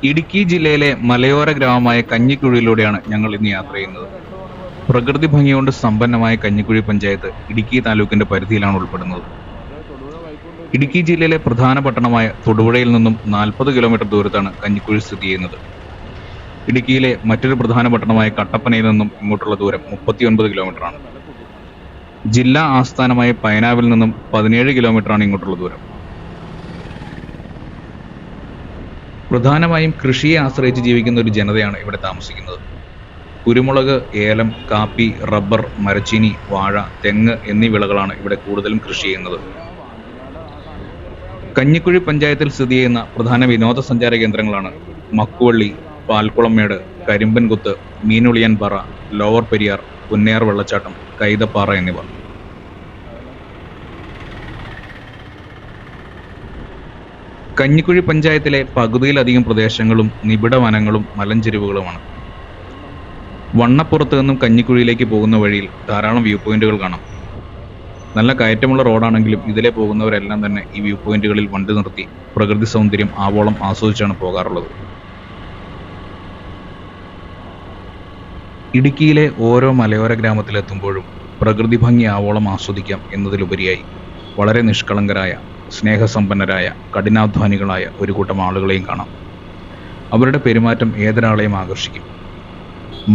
ഇടുക്കി ജില്ലയിലെ മലയോര ഗ്രാമമായ കഞ്ഞിക്കുഴിയിലൂടെയാണ് ഞങ്ങൾ ഇന്ന് യാത്ര ചെയ്യുന്നത്. പ്രകൃതി ഭംഗികൊണ്ട് സമ്പന്നമായ കഞ്ഞിക്കുഴി പഞ്ചായത്ത് ഇടുക്കി താലൂക്കിന്റെ പരിധിയിലാണ് ഉൾപ്പെടുന്നത്. ഇടുക്കി ജില്ലയിലെ പ്രധാന പട്ടണമായ തൊടുപുഴയിൽ നിന്നും 40 കിലോമീറ്റർ ദൂരത്താണ് കഞ്ഞിക്കുഴി സ്ഥിതി ചെയ്യുന്നത്. ഇടുക്കിയിലെ മറ്റൊരു പ്രധാന പട്ടണമായ കട്ടപ്പനയിൽ നിന്നും ഇങ്ങോട്ടുള്ള ദൂരം 39 കിലോമീറ്ററാണ്. ജില്ലാ ആസ്ഥാനമായ പൈനാവിൽ നിന്നും 17 കിലോമീറ്ററാണ് ഇങ്ങോട്ടുള്ള ദൂരം. പ്രധാനമായും കൃഷിയെ ആശ്രയിച്ച് ജീവിക്കുന്ന ഒരു ജനതയാണ് ഇവിടെ താമസിക്കുന്നത്. കുരുമുളക്, ഏലം, കാപ്പി, റബ്ബർ, മരച്ചീനി, വാഴ, തെങ്ങ് എന്നീ വിളകളാണ് ഇവിടെ കൂടുതലും കൃഷി ചെയ്യുന്നത്. കഞ്ഞിക്കുഴി പഞ്ചായത്തിൽ സ്ഥിതി ചെയ്യുന്ന പ്രധാന വിനോദസഞ്ചാര കേന്ദ്രങ്ങളാണ് മക്കുവള്ളി, പാൽക്കുളമേട്, കരിമ്പൻകുത്ത്, മീനുളിയൻപാറ, ലോവർ പെരിയാർ, പുന്നയാർ വെള്ളച്ചാട്ടം, കൈതപ്പാറ എന്നിവ. കഞ്ഞിക്കുഴി പഞ്ചായത്തിലെ പകുതിയിലധികം പ്രദേശങ്ങളും നിബിഡ വനങ്ങളും മലഞ്ചെരിവുകളുമാണ്. വണ്ണപ്പുറത്ത് നിന്നും കഞ്ഞിക്കുഴിയിലേക്ക് പോകുന്ന വഴിയിൽ ധാരാളം വ്യൂ പോയിന്റുകൾ കാണാം. നല്ല കയറ്റമുള്ള റോഡാണെങ്കിലും ഇതിലെ പോകുന്നവരെല്ലാം തന്നെ ഈ വ്യൂ പോയിന്റുകളിൽ വണ്ടി നിർത്തി പ്രകൃതി സൗന്ദര്യം ആവോളം ആസ്വദിച്ചാണ് പോകാറുള്ളത്. ഇടുക്കിയിലെ ഓരോ മലയോര ഗ്രാമത്തിലെത്തുമ്പോഴും പ്രകൃതി ഭംഗി ആവോളം ആസ്വദിക്കാം എന്നതിലുപരിയായി വളരെ നിഷ്കളങ്കരായ, സ്നേഹസമ്പന്നരായ, കഠിനാധ്വാനികളായ ഒരു കൂട്ടം ആളുകളെയും കാണാം. അവരുടെ പെരുമാറ്റം ഏതൊരാളെയും ആകർഷിക്കും.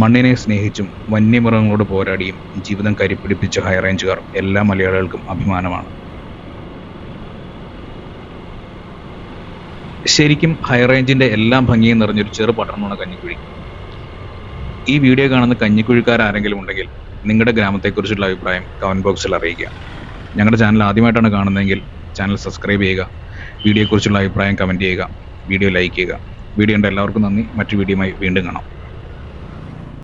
മണ്ണിനെ സ്നേഹിച്ചും വന്യമൃഗങ്ങളോട് പോരാടിയും ജീവിതം കരിപ്പിടിപ്പിച്ച ഹൈറേഞ്ചുകാർ എല്ലാ മലയാളികൾക്കും അഭിമാനമാണ്. ശരിക്കും ഹൈറേഞ്ചിന്റെ എല്ലാ ഭംഗിയും നിറഞ്ഞൊരു ചെറു പട്ടണമാണ് കഞ്ഞിക്കുഴി. ഈ വീഡിയോ കാണുന്ന കഞ്ഞിക്കുഴിക്കാരെങ്കിലും ഉണ്ടെങ്കിൽ നിങ്ങളുടെ ഗ്രാമത്തെക്കുറിച്ചുള്ള അഭിപ്രായം കമന്റ് ബോക്സിൽ അറിയിക്കുക. ഞങ്ങളുടെ ചാനൽ ആദ്യമായിട്ടാണ് കാണുന്നതെങ്കിൽ ചാനൽ സബ്സ്ക്രൈബ് ചെയ്യുക. വീഡിയോയെക്കുറിച്ചുള്ള അഭിപ്രായം കമൻറ്റ് ചെയ്യുക. വീഡിയോ ലൈക്ക് ചെയ്യുക. വീഡിയോ കണ്ട എല്ലാവർക്കും നന്ദി. മറ്റൊരു വീഡിയോയുമായി വീണ്ടും കാണാം.